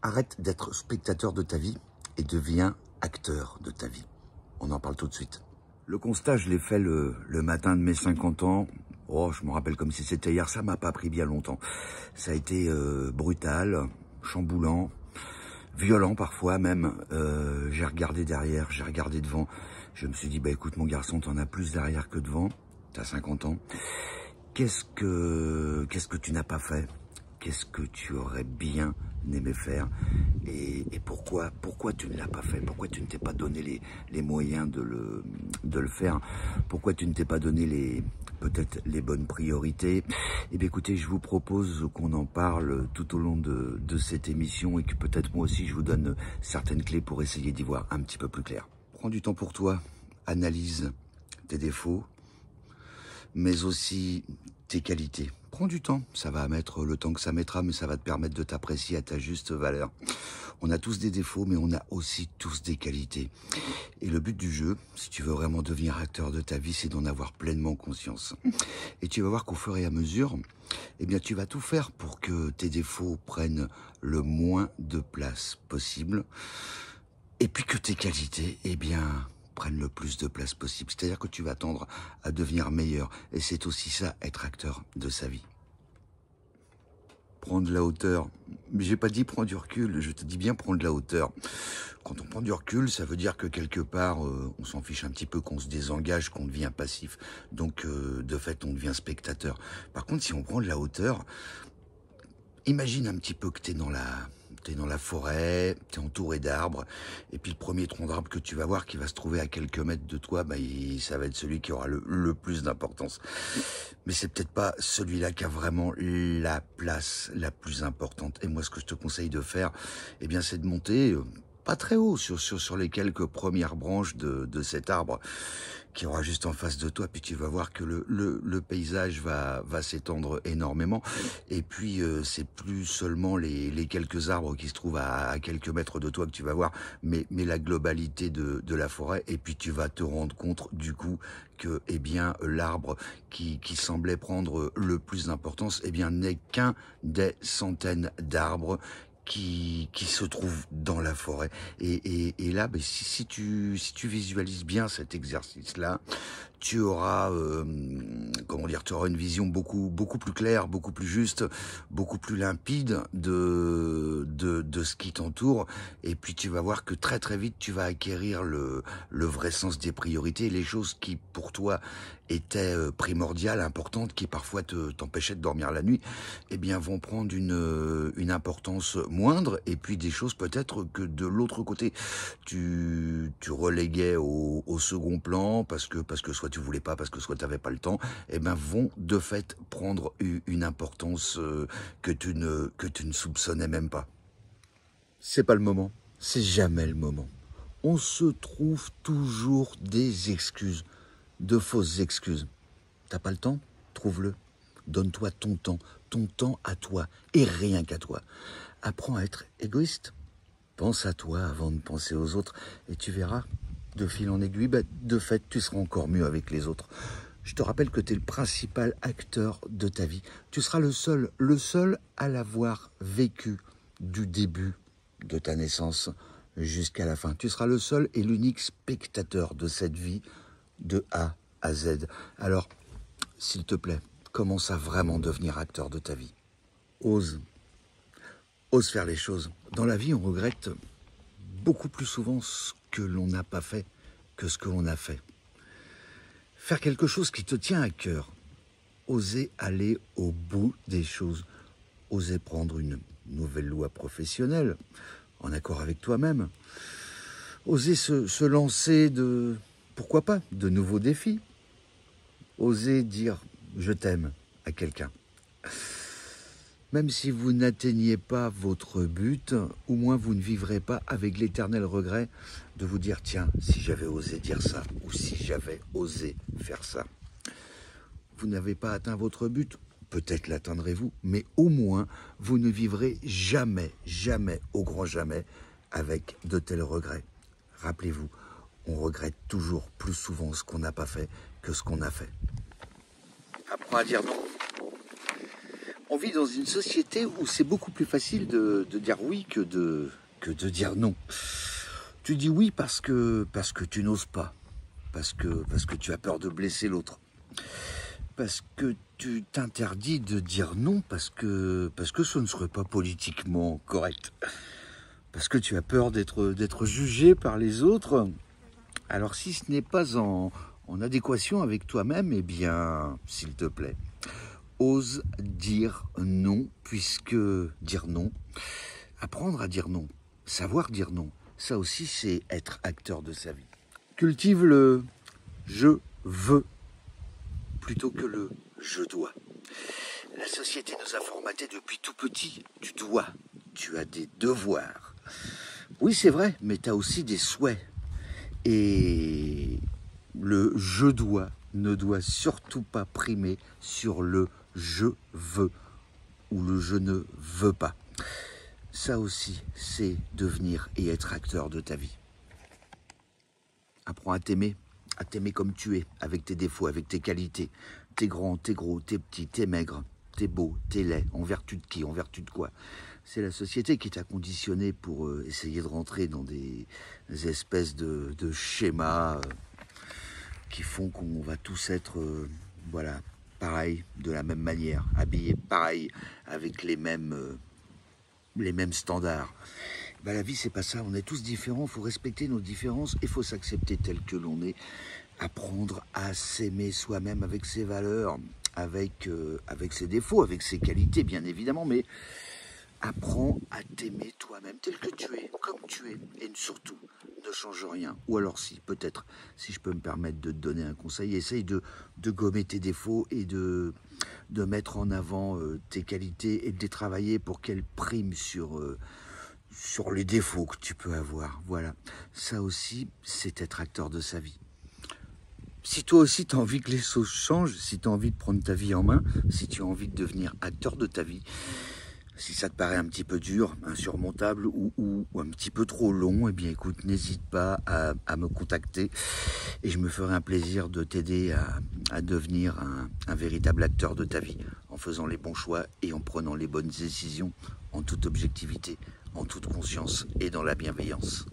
Arrête d'être spectateur de ta vie et deviens acteur de ta vie. On en parle tout de suite. Le constat, je l'ai fait le matin de mes 50 ans. Oh, je me rappelle comme si c'était hier, ça m'a pas pris bien longtemps. Ça a été brutal, chamboulant, violent parfois même. J'ai regardé derrière, j'ai regardé devant. Je me suis dit, bah écoute mon garçon, t'en as plus derrière que devant. T'as 50 ans. Qu'est-ce que tu n'as pas fait? Qu'est-ce que tu aurais bien aimé faire et pourquoi tu ne l'as pas fait? Pourquoi tu ne t'es pas donné les moyens de le faire? Pourquoi tu ne t'es pas donné peut-être les bonnes priorités? Eh bien écoutez, je vous propose qu'on en parle tout au long de cette émission et que peut-être moi aussi je vous donne certaines clés pour essayer d'y voir un petit peu plus clair. Prends du temps pour toi, analyse tes défauts, mais aussi tes qualités. Prends du temps, ça va mettre le temps que ça mettra, mais ça va te permettre de t'apprécier à ta juste valeur. On a tous des défauts, mais on a aussi tous des qualités. Et le but du jeu, si tu veux vraiment devenir acteur de ta vie, c'est d'en avoir pleinement conscience. Et tu vas voir qu'au fur et à mesure, eh bien, tu vas tout faire pour que tes défauts prennent le moins de place possible. Et puis que tes qualités, eh bien, prennent le plus de place possible. C'est-à-dire que tu vas tendre à devenir meilleur. Et c'est aussi ça, être acteur de sa vie. Prendre de la hauteur. Mais j'ai pas dit prendre du recul, je te dis bien prendre de la hauteur. Quand on prend du recul, ça veut dire que quelque part, on s'en fiche un petit peu, qu'on se désengage, qu'on devient passif. Donc, de fait, on devient spectateur. Par contre, si on prend de la hauteur, imagine un petit peu que t'es dans la forêt, t'es entouré d'arbres, et puis le premier tronc d'arbre que tu vas voir qui va se trouver à quelques mètres de toi, bah, ça va être celui qui aura le plus d'importance. Mais c'est peut-être pas celui-là qui a vraiment la place la plus importante. Et moi, ce que je te conseille de faire, eh bien, c'est de monter pas très haut sur les quelques premières branches de cet arbre qui aura juste en face de toi, puis tu vas voir que le paysage va s'étendre énormément, et puis c'est plus seulement les quelques arbres qui se trouvent à quelques mètres de toi que tu vas voir, mais la globalité de la forêt, et puis tu vas te rendre compte du coup que eh bien l'arbre qui semblait prendre le plus d'importance, eh bien n'est qu'un des centaines d'arbres qui se trouve dans la forêt. Et là, ben, si tu visualises bien cet exercice-là, tu auras, comment dire, tu auras une vision beaucoup plus claire, beaucoup plus juste, beaucoup plus limpide de ce qui t'entoure. Et puis tu vas voir que très très vite, tu vas acquérir le vrai sens des priorités, les choses qui pour toi étaient primordiales, importantes, qui parfois t'empêchaient de dormir la nuit, eh bien vont prendre une importance moindre, et puis des choses peut-être que de l'autre côté tu reléguais au second plan parce que soit tu voulais pas, parce que soit tu n'avais pas le temps, eh ben vont de fait prendre une importance que tu ne soupçonnais même pas. C'est pas le moment, c'est jamais le moment. On se trouve toujours des excuses, de fausses excuses. T'as pas le temps? Trouve-le. Donne-toi ton temps à toi, et rien qu'à toi. Apprends à être égoïste. Pense à toi avant de penser aux autres, et tu verras, de fil en aiguille, bah, de fait, tu seras encore mieux avec les autres. Je te rappelle que tu es le principal acteur de ta vie. Tu seras le seul à l'avoir vécu du début de ta naissance jusqu'à la fin. Tu seras le seul et l'unique spectateur de cette vie de A à Z. Alors, s'il te plaît, commence à vraiment devenir acteur de ta vie. Ose faire les choses. Dans la vie, on regrette beaucoup plus souvent ce que l'on n'a pas fait que ce que l'on a fait. Faire quelque chose qui te tient à cœur. Oser aller au bout des choses. Oser prendre une nouvelle loi professionnelle, en accord avec toi-même. Oser se lancer pourquoi pas, de nouveaux défis. Oser dire « je t'aime » à quelqu'un. Même si vous n'atteignez pas votre but, au moins vous ne vivrez pas avec l'éternel regret de vous dire « tiens, si j'avais osé dire ça, ou si j'avais osé faire ça ». Vous n'avez pas atteint votre but, peut-être l'atteindrez-vous, mais au moins vous ne vivrez jamais, au grand jamais, avec de tels regrets. Rappelez-vous, on regrette toujours plus souvent ce qu'on n'a pas fait que ce qu'on a fait. Apprends à dire non. On vit dans une société où c'est beaucoup plus facile de dire oui que de dire non. Tu dis oui parce que tu n'oses pas, parce que tu as peur de blesser l'autre, parce que tu t'interdis de dire non parce que ce ne serait pas politiquement correct, parce que tu as peur d'être jugé par les autres. Alors si ce n'est pas en adéquation avec toi-même, eh bien, s'il te plaît, ose dire non, puisque dire non, apprendre à dire non, savoir dire non, ça aussi c'est être acteur de sa vie. Cultive le « je veux » plutôt que le « je dois ». La société nous a formatés depuis tout petit. Tu dois, tu as des devoirs. Oui, c'est vrai, mais tu as aussi des souhaits. Et le « je dois » ne doit surtout pas primer sur le « je veux » ou le « je ne veux pas ». Ça aussi, c'est devenir et être acteur de ta vie. Apprends à t'aimer comme tu es, avec tes défauts, avec tes qualités. T'es grand, t'es gros, t'es petit, t'es maigre, t'es beau, t'es laid, en vertu de qui, en vertu de quoi. C'est la société qui t'a conditionné pour essayer de rentrer dans des espèces de schémas qui font qu'on va tous être, voilà, pareil, de la même manière, habillés pareil, avec les mêmes standards. Ben, la vie, c'est pas ça. On est tous différents. Il faut respecter nos différences et il faut s'accepter tel que l'on est. Apprendre à s'aimer soi-même avec ses valeurs, avec ses défauts, avec ses qualités, bien évidemment. Mais apprends à t'aimer toi-même tel que tu es, comme tu es. Et surtout, ne change rien. Ou alors si, peut-être, si je peux me permettre de te donner un conseil, essaye de gommer tes défauts et de mettre en avant tes qualités et de les travailler pour qu'elles priment sur les défauts que tu peux avoir. Voilà, ça aussi, c'est être acteur de sa vie. Si toi aussi tu as envie que les choses changent, si tu as envie de prendre ta vie en main, si tu as envie de devenir acteur de ta vie, si ça te paraît un petit peu dur, insurmontable ou un petit peu trop long, eh bien écoute, n'hésite pas à me contacter et je me ferai un plaisir de t'aider à devenir un véritable acteur de ta vie en faisant les bons choix et en prenant les bonnes décisions en toute objectivité, en toute conscience et dans la bienveillance.